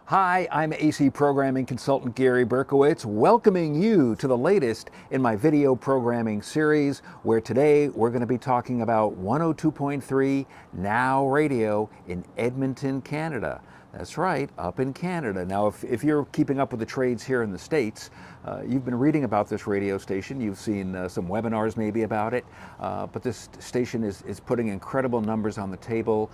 Hi, I'm AC programming consultant Gary Berkowitz, welcoming you to the latest in my video programming series, where today we're going to be talking about 102.3 Now Radio in Edmonton, Canada. That's right, up in Canada. Now, if you're keeping up with the trades here in the States, you've been reading about this radio station. You've seen some webinars maybe about it, but this station is putting incredible numbers on the table.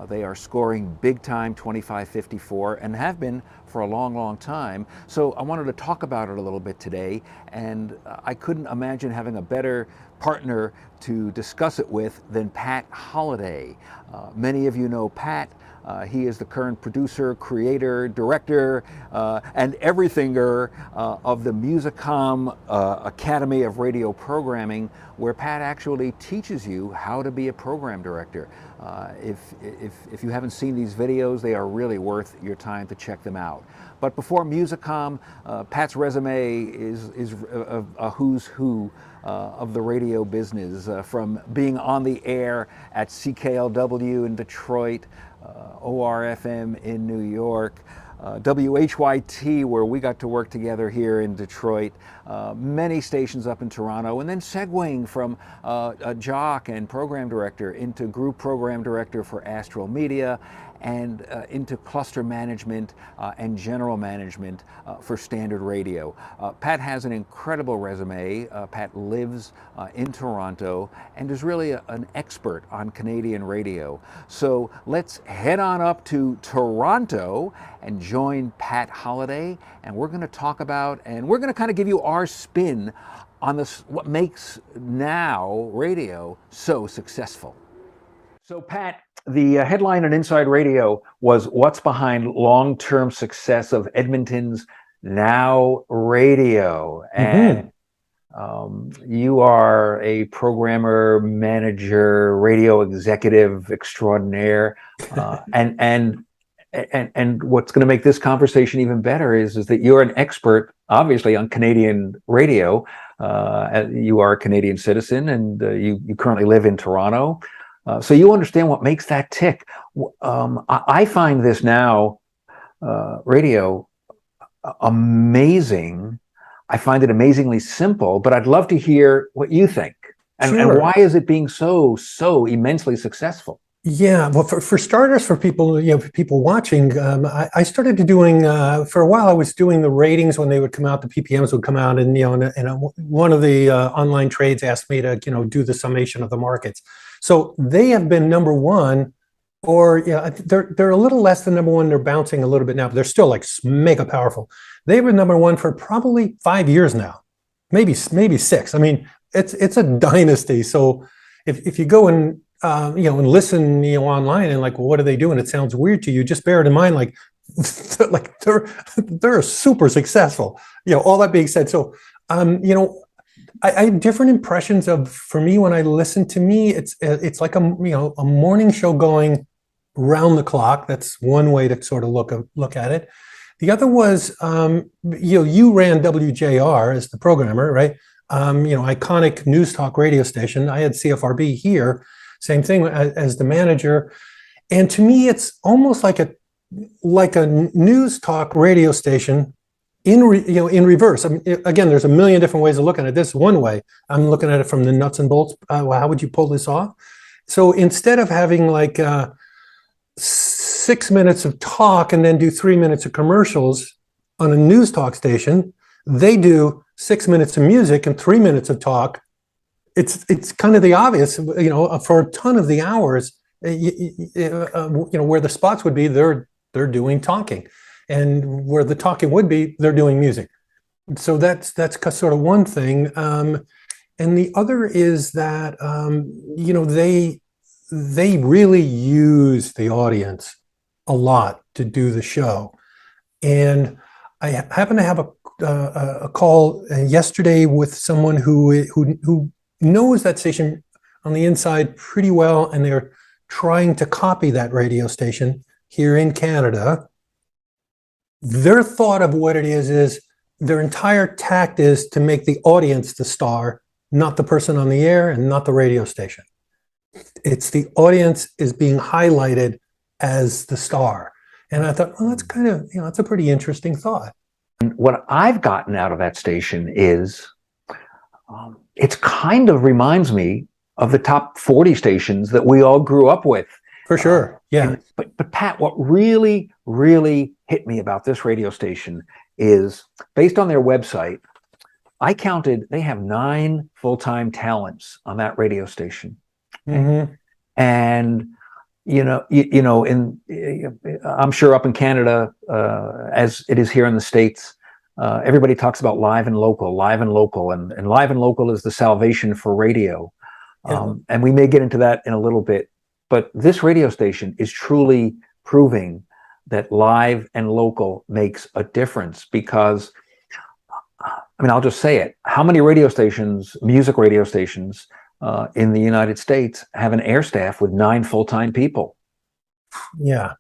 They are scoring big time 2554 and have been for a long, long time. So I wanted to talk about it a little bit today, and I couldn't imagine having a better partner to discuss it with than Pat Holliday. Many of you know Pat. He is the current producer, creator, director, and everythinger of the Musicom Academy of Radio Programming, where Pat actually teaches you how to be a program director. If you haven't seen these videos, they are really worth your time to check them out. But before Musicom, Pat's resume is a who's who of the radio business, from being on the air at CKLW in Detroit, ORFM in New York, WHYT, where we got to work together here in Detroit, many stations up in Toronto, and then segueing from a jock and program director into group program director for Astral Media, and into cluster management and general management for Standard Radio. Pat has an incredible resume. Pat lives in Toronto and is really an expert on Canadian radio. So let's head on up to Toronto and join Pat Holliday, and we're going to talk about, and we're going to kind of give you our spin on this, what makes now radio so successful. So Pat, the headline on Inside Radio was "What's Behind Long-Term Success of Edmonton's Now Radio?" And you are a programmer, manager, radio executive extraordinaire, and what's going to make this conversation even better is that you're an expert, obviously, on Canadian radio. You are a Canadian citizen, and you currently live in Toronto. So you understand what makes that tick. I find this now radio amazing. I find it amazingly simple, but I'd love to hear what you think. And why is it being so immensely successful? Yeah, well, for starters, for people, people watching, I started doing, for a while, I was doing the ratings when they would come out, the PPMs would come out, and, one of the online trades asked me to, do the summation of the markets. So they have been number one, or they're a little less than number one. They're bouncing a little bit now, but they're still like mega powerful. They've been number one for probably 5 years now, maybe 6. I mean, it's a dynasty. So if you go and and listen, online, and like, well, what are they doing? It sounds weird to you. Just bear it in mind, like they're super successful. All that being said, so I have different impressions of, for me, when I listen to me, it's like a morning show going round the clock. That's one way to sort of look at it. The other was, you ran WJR as the programmer, right? Iconic news talk radio station. I had CFRB here, same thing as the manager. And to me, it's almost like a news talk radio station in reverse. I mean, again, there's a million different ways of looking at it. This one way, I'm looking at it from the nuts and bolts. How would you pull this off? So instead of having like 6 minutes of talk and then do 3 minutes of commercials on a news talk station, they do 6 minutes of music and 3 minutes of talk. It's kind of the obvious, for a ton of the hours, where the spots would be, they're doing talking. And where the talking would be, they're doing music. So that's sort of one thing. And the other is that, they really use the audience a lot to do the show. And I happened to have a call yesterday with someone who knows that station on the inside pretty well, and they're trying to copy that radio station here in Canada. Their thought of what it is their entire tact is to make the audience the star, not the person on the air and not the radio station. It's the audience is being highlighted as the star. And I thought, well, that's kind of, that's a pretty interesting thought. What I've gotten out of that station is it's kind of reminds me of the top 40 stations that we all grew up with. For sure. Yeah. But Pat, what really, really hit me about this radio station is based on their website. I counted, they have 9 full-time talents on that radio station. Mm-hmm. And, I'm sure up in Canada, as it is here in the States, everybody talks about live and local, and live and local is the salvation for radio. Yeah. And we may get into that in a little bit, but this radio station is truly proving that live and local makes a difference because, I'll just say it. How many radio stations, music radio stations, in the United States have an air staff with 9 full-time people? Yeah.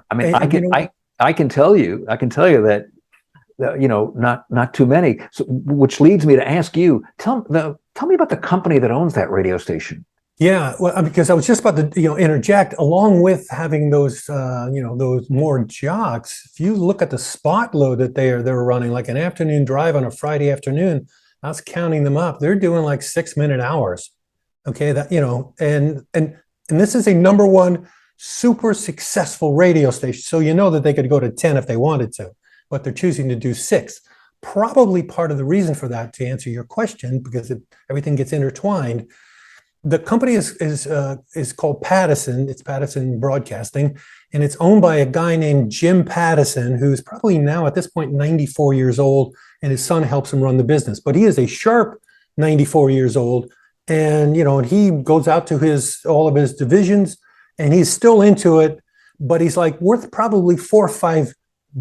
I can tell you that, not too many. So, which leads me to ask you, tell me about the company that owns that radio station. Yeah, well, because I was just about to, interject. Along with having those, those more jocks, if you look at the spot load that they're running, like an afternoon drive on a Friday afternoon, I was counting them up. They're doing like 6-minute hours. Okay, and this is a number 1 super successful radio station. So that they could go to 10 if they wanted to, but they're choosing to do 6. Probably part of the reason for that, to answer your question, because everything gets intertwined. The company is called Pattison. It's Pattison Broadcasting, and it's owned by a guy named Jim Pattison, who's probably now at this point 94 years old, and his son helps him run the business. But he is a sharp 94 years old, and and he goes out to all of his divisions, and he's still into it, but he's like worth probably $4 or $5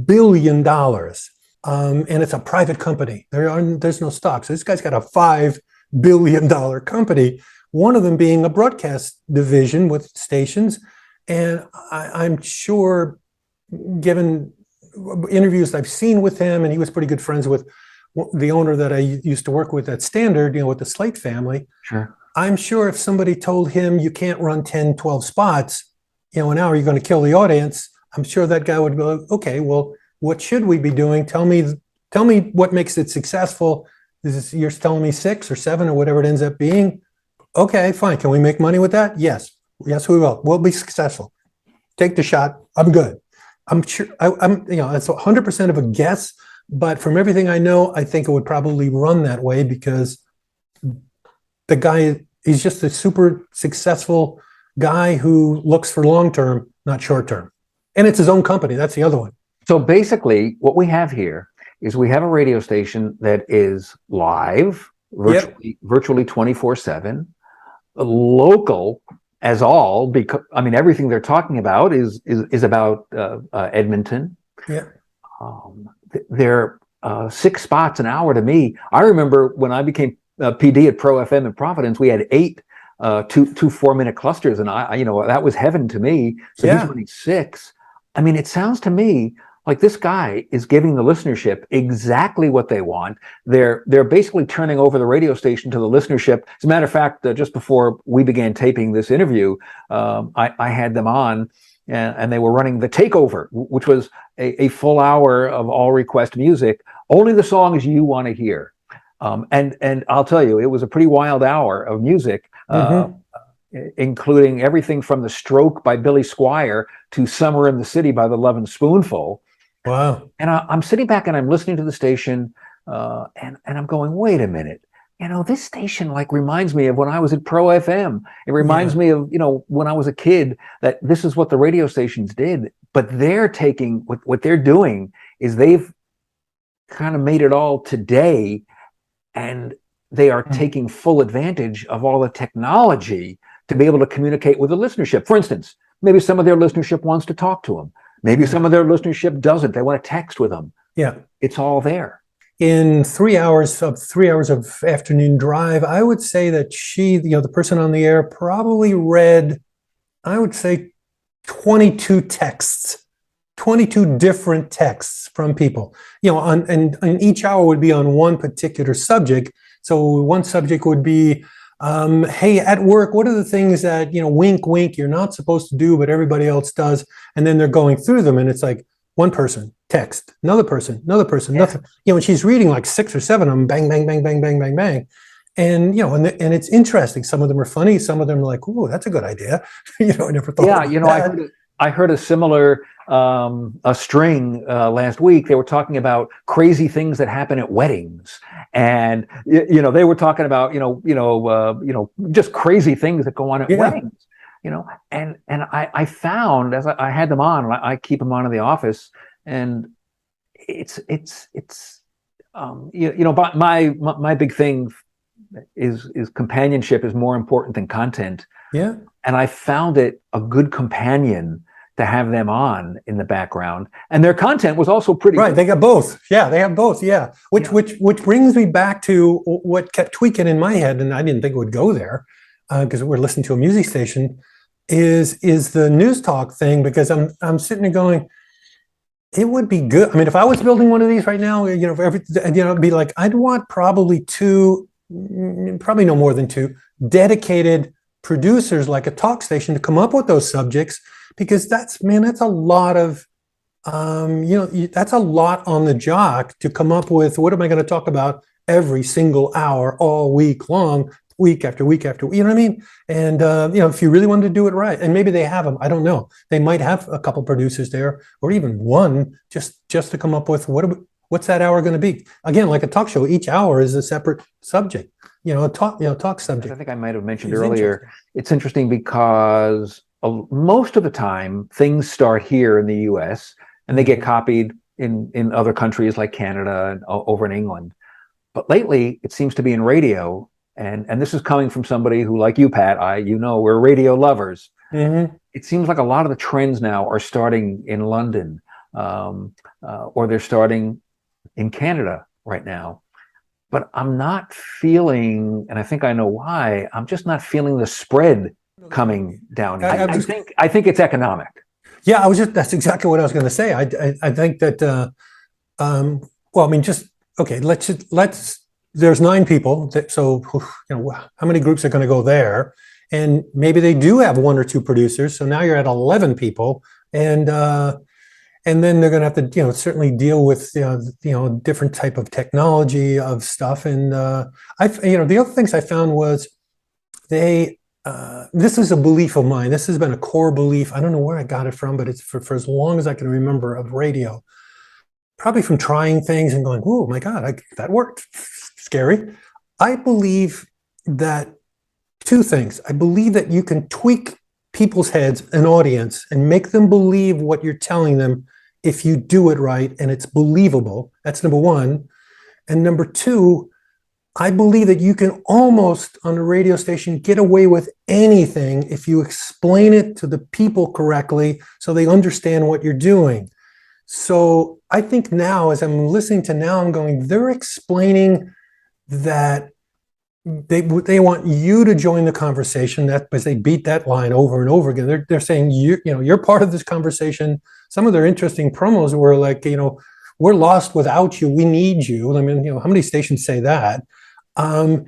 billion, and it's a private company. There's no stock, so this guy's got a $5 billion company. One of them being a broadcast division with stations. And I'm sure, given interviews I've seen with him, and he was pretty good friends with the owner that I used to work with at Standard, with the Slate family. Sure. I'm sure if somebody told him you can't run 10, 12 spots, an hour, you're going to kill the audience. I'm sure that guy would go, okay, well, what should we be doing? Tell me what makes it successful. You're telling me 6 or 7 or whatever it ends up being. Okay, fine. Can we make money with that? Yes, we will. We'll be successful. Take the shot. I'm good. I'm sure. It's 100% of a guess, but from everything I know, I think it would probably run that way because the guy, he's just a super successful guy who looks for long term, not short term, and it's his own company. That's the other one. So basically, what we have here is we have a radio station that is live, virtually 24/7. Local as all, because everything they're talking about is about Edmonton. Yeah. They're 6 spots an hour to me. I remember when I became PD at Pro FM in Providence, we had 8 2 4-minute clusters, and I that was heaven to me. So he's running 6. It sounds to me like this guy is giving the listenership exactly what they want. They're basically turning over the radio station to the listenership. As a matter of fact, just before we began taping this interview, I had them on, and they were running The Takeover, which was a full hour of all request music, only the songs you want to hear. And I'll tell you, it was a pretty wild hour of music, including everything from The Stroke by Billy Squier to Summer in the City by the Lovin' Spoonful. Wow. And I'm sitting back and I'm listening to the station, and I'm going, wait a minute. This station reminds me of when I was at Pro FM. It reminds me of, when I was a kid, that this is what the radio stations did. But they're taking, what they're doing is they've kind of made it all today, and they are taking full advantage of all the technology to be able to communicate with the listenership. For instance, maybe some of their listenership wants to talk to them. Maybe some of their listenership doesn't. They want to text with them. Yeah. It's all there. In 3 hours of afternoon drive, I would say that she, the person on the air, probably read, I would say, 22 texts, 22 different texts from people. And each hour would be on one particular subject. So one subject would be Hey, at work, what are the things that, wink, wink, you're not supposed to do, but everybody else does? And then they're going through them, and it's like one person, text, another person, nothing. And she's reading like 6 or 7 of them, bang, bang, bang, bang, bang, bang, bang. And, and it's interesting. Some of them are funny. Some of them are like, oh, that's a good idea. I never thought Yeah, about that. I heard a similar a string last week. They were talking about crazy things that happen at weddings, and they were talking about just crazy things that go on at weddings. And I found, as I had them on, and I keep them on in the office, and it's but my big thing is companionship is more important than content. Yeah. And I found it a good companion to have them on in the background, and their content was also pretty right. good. They got both. Yeah, they have both. Yeah, which brings me back to what kept tweaking in my head, and I didn't think it would go there because we're listening to a music station. Is the news talk thing, because I'm sitting there going, it would be good. I mean, if I was building one of these right now, it'd be like I'd want probably 2, probably no more than 2 dedicated producers like a talk station to come up with those subjects, because that's a lot of that's a lot on the jock to come up with what am I going to talk about every single hour all week long, week after week after week, you know what I mean? And if you really wanted to do it right, and maybe they have them, I don't know, they might have a couple producers there, or even one just to come up with what's that hour going to be. Again, like a talk show, each hour is a separate subject. A talk subject. I think I might have mentioned earlier. It's interesting because most of the time things start here in the U.S. and they get copied in other countries like Canada and over in England. But lately, it seems to be in radio, and this is coming from somebody who, like you, Pat, we're radio lovers. Mm-hmm. It seems like a lot of the trends now are starting in London, or they're starting in Canada right now. But I'm not feeling, and I think I know why, I'm just not feeling the spread coming down here. I think it's economic. Yeah, that's exactly what I was going to say. I think that, well, I mean, just, okay, let's, there's 9 people. So, how many groups are going to go there? And maybe they do have 1 or 2 producers. So now you're at 11 people. And then they're going to have to, certainly deal with, different type of technology of stuff. And the other things I found was this is a belief of mine. This has been a core belief. I don't know where I got it from, but it's for as long as I can remember of radio. Probably from trying things and going, oh my God, that worked. Scary. I believe that 2 things. I believe that you can tweak people's heads, an audience, and make them believe what you're telling them if you do it right and it's believable. That's number 1. And number 2, I believe that you can almost, on a radio station, get away with anything if you explain it to the people correctly so they understand what you're doing. So I think now, as I'm listening to now, I'm going, they're explaining that they want you to join the conversation, that because they beat that line over and over again. They're saying you're part of this conversation. Some of their interesting promos were like, we're lost without you. We need you. I mean, how many stations say that? And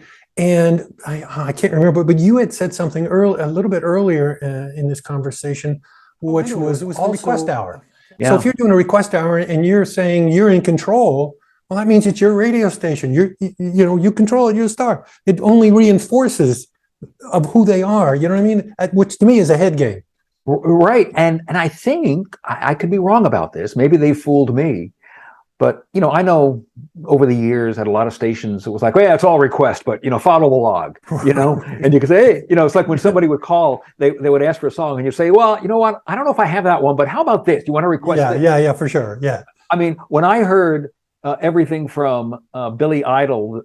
I can't remember, but you had said something a little bit earlier in this conversation, which it was the request hour. Yeah. So if you're doing a request hour and you're saying you're in control, well, that means it's your radio station. You control it. You're a star. It only reinforces of who they are. You know what I mean? Which to me is a head game. Right. And I think I could be wrong about this. Maybe they fooled me. But, I know over the years at a lot of stations, it was like, well, yeah, it's all request, but, follow the log, and you could say, hey, it's like when somebody would call, they would ask for a song and you say, well, you know what? I don't know if I have that one, but how about this? Do you want to request this? Yeah, for sure. Yeah. I mean, when I heard everything from Billy Idol,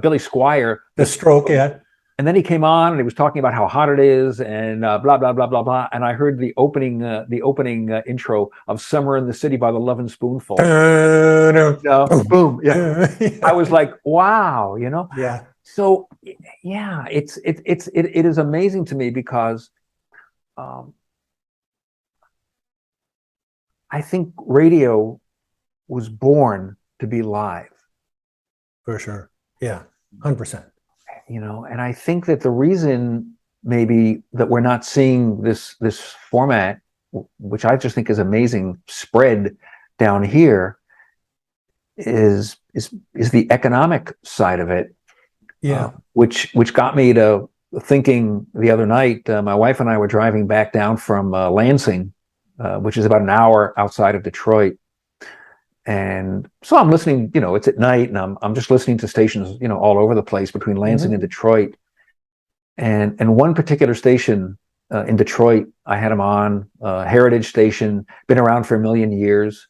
Billy Squire, The Stroke, yeah. And then he came on and he was talking about how hot it is and blah, blah, blah, blah, blah. And I heard the opening intro of Summer in the City by the Lovin' Spoonful. Boom. Yeah. I was like, wow, Yeah. So, yeah, it is amazing to me because I think radio was born to be live. For sure. Yeah. 100%. And I think that the reason maybe that we're not seeing this format, which I just think is amazing, spread down here, is the economic side of it. Yeah. Which got me to thinking the other night. My wife and I were driving back down from Lansing, which is about an hour outside of Detroit. And so I'm listening, it's at night, and I'm just listening to stations, all over the place between Lansing and Detroit. And one particular station in Detroit, I had them on, Heritage Station, been around for a million years,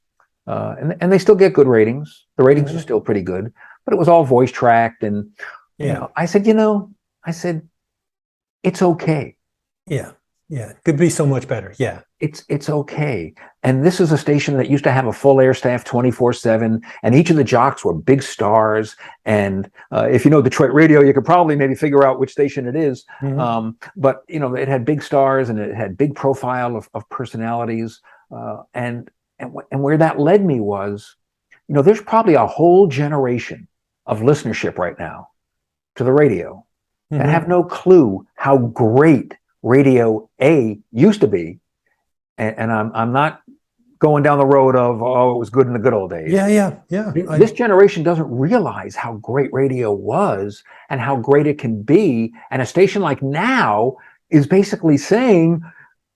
and they still get good ratings. The ratings are still pretty good, but it was all voice tracked. And I said, it's okay. Yeah, could be so much better. Yeah. It's okay. And this is a station that used to have a full air staff 24/7, and each of the jocks were big stars. And if you know Detroit radio, you could probably maybe figure out which station it is. But it had big stars, and it had big profile of personalities. And where that led me was, there's probably a whole generation of listenership right now to the radio that have no clue how great Radio A used to be, and I'm not going down the road of it was good in the good old days. Yeah. This generation doesn't realize how great radio was and how great it can be, and a station like Now is basically saying,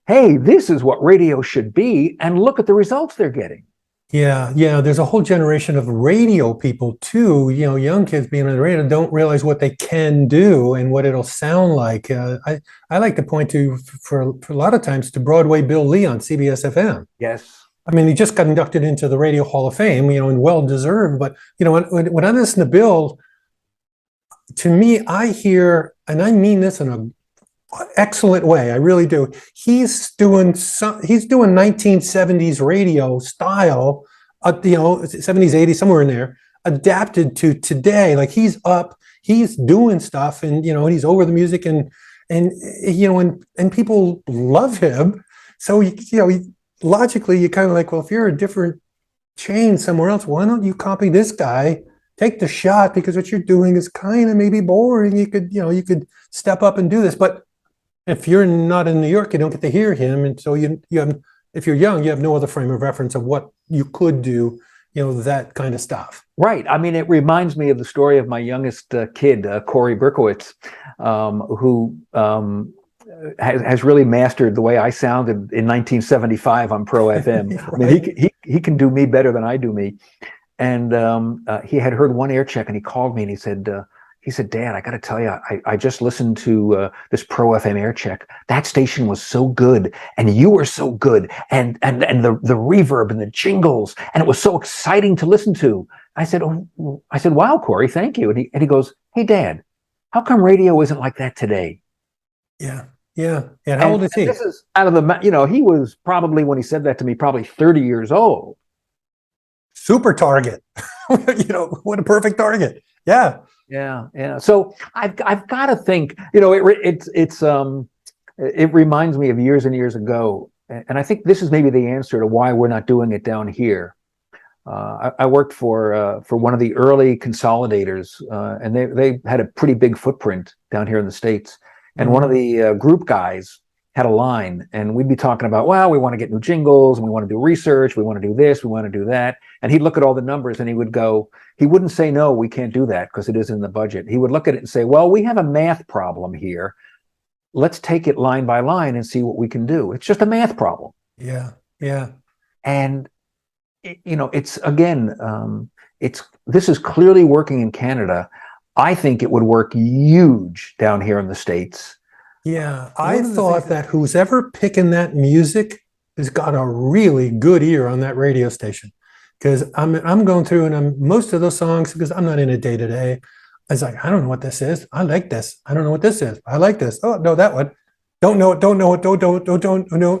"Hey, this is what radio should be, and look at the results they're getting." Yeah. There's a whole generation of radio people too. Young kids being on the radio don't realize what they can do and what it'll sound like. I like to point to for a lot of times to Broadway Bill Lee on CBS FM. Yes. I mean, he just got inducted into the Radio Hall of Fame, and well deserved. But when I listen to Bill, to me, I hear, and I mean this in a excellent way, I really do. He's doing 1970s radio style, 70s, 80s, somewhere in there, adapted to today. Like he's doing stuff, and he's over the music, and people love him. So logically, you kind of like, well, if you're a different chain somewhere else, why don't you copy this guy? Take the shot, because what you're doing is kind of maybe boring. You could step up and do this, but if you're not in New York, you don't get to hear him, and so you have, if you're young, you have no other frame of reference of what you could do, that kind of stuff. Right. I mean, it reminds me of the story of my youngest kid, Gary Berkowitz, who has really mastered the way I sounded in 1975 on Pro FM. Right. I mean, he can do me better than I do me. And he had heard one air check, and he called me and he said, "Dad, I got to tell you, I just listened to this Pro FM air check. That station was so good, and you were so good, and the reverb and the jingles, and it was so exciting to listen to." I said, "Wow, Corey, thank you." And he goes, "Hey, Dad, how come radio isn't like that today?" Yeah. And how old is he? This is out of the, he was probably, when he said that to me, probably 30 years old. Super target. What a perfect target. Yeah. Yeah. So I've got to think, it reminds me of years and years ago, and I think this is maybe the answer to why we're not doing it down here. I worked for one of the early consolidators, and they had a pretty big footprint down here in the States. And one of the group guys had a line, and we'd be talking about, well, we want to get new jingles, and we want to do research, we want to do this, we want to do that. And he'd look at all the numbers, and he wouldn't say, "No, we can't do that because it isn't in the budget." He would look at it and say, "Well, we have a math problem here. Let's take it line by line and see what we can do. It's just a math problem." Yeah. And it's again, this is clearly working in Canada. I think it would work huge down here in the States. Yeah, I thought that who's ever picking that music has got a really good ear on that radio station, because I'm going through, and most of those songs, because I'm not in it day to day, I was like, I don't know what this is. I like this. I don't know what this is. I like this. Oh no, that one. Don't know it. Don't know it.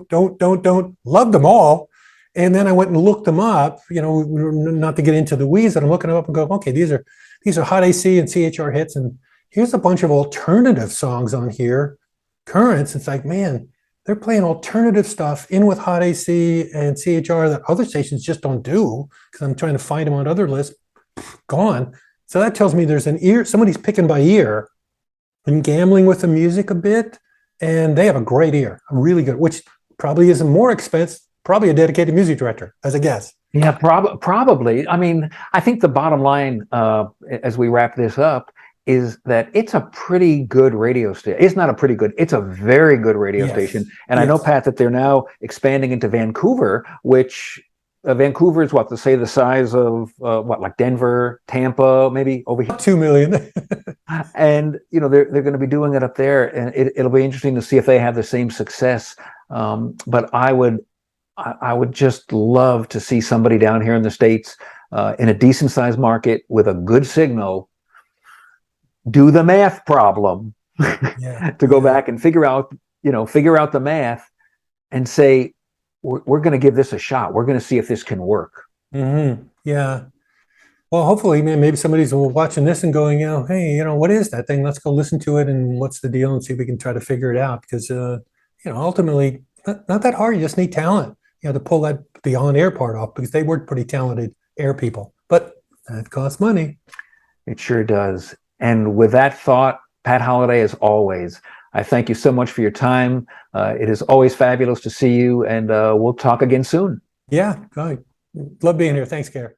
Don't. Love them all. And then I went and looked them up. Not to get into the weeds, but I'm looking them up and go, okay, these are Hot AC and CHR hits, and here's a bunch of alternative songs on here. Currents. It's like, man, they're playing alternative stuff in with Hot AC and CHR that other stations just don't do, because I'm trying to find them on other lists. Gone. So that tells me there's an ear. Somebody's picking by ear been gambling with the music a bit, and they have a great ear, really good, which probably isn't more expensive. Probably a dedicated music director, as a guess. Yeah, probably. I mean, I think the bottom line, as we wrap this up, is that it's a pretty good radio station. It's not a pretty good, it's a very good radio station. And I know, Pat, that they're now expanding into Vancouver, which Vancouver is what, to say the size of like Denver, Tampa, maybe over here. 2 million. And, you know, they're going to be doing it up there. And it'll be interesting to see if they have the same success. But I would just love to see somebody down here in the States in a decent sized market with a good signal do the math problem to go back and figure out the math and say, we're going to give this a shot. We're going to see if this can work. Mm-hmm. Yeah. Well, hopefully, maybe somebody's watching this and going, hey, what is that thing? Let's go listen to it and what's the deal and see if we can try to figure it out. Because, ultimately, not that hard. You just need talent, to pull the on-air part off, because they were pretty talented air people. But that costs money. It sure does. And with that thought, Pat Holliday, as always, I thank you so much for your time. It is always fabulous to see you, and we'll talk again soon. Yeah, good. Love being here. Thanks, Gary.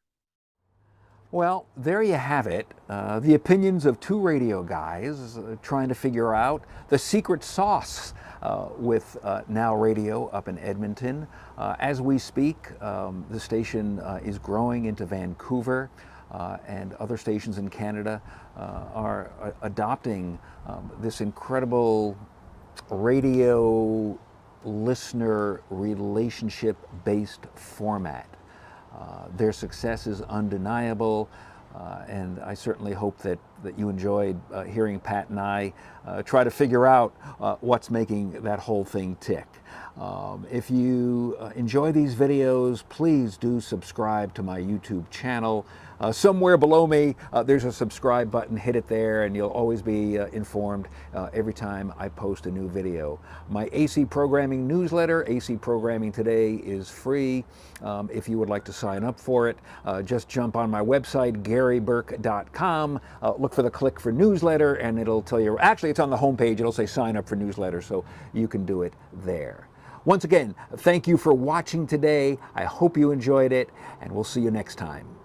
Well, there you have it. The opinions of two radio guys trying to figure out the secret sauce with Now Radio up in Edmonton. As we speak, the station is growing into Vancouver, and other stations in Canada are adopting this incredible radio listener relationship-based format. Their success is undeniable, and I certainly hope that you enjoyed hearing Pat and I try to figure out what's making that whole thing tick. If you enjoy these videos, please do subscribe to my YouTube channel. Somewhere below me, there's a subscribe button. Hit it there, and you'll always be informed every time I post a new video. My AC Programming newsletter, AC Programming Today, is free. If you would like to sign up for it, just jump on my website, garyberk.com, look for the click for newsletter, and it'll tell you, actually it's on the homepage, it'll say sign up for newsletter, so you can do it there. Once again, thank you for watching today. I hope you enjoyed it, and we'll see you next time.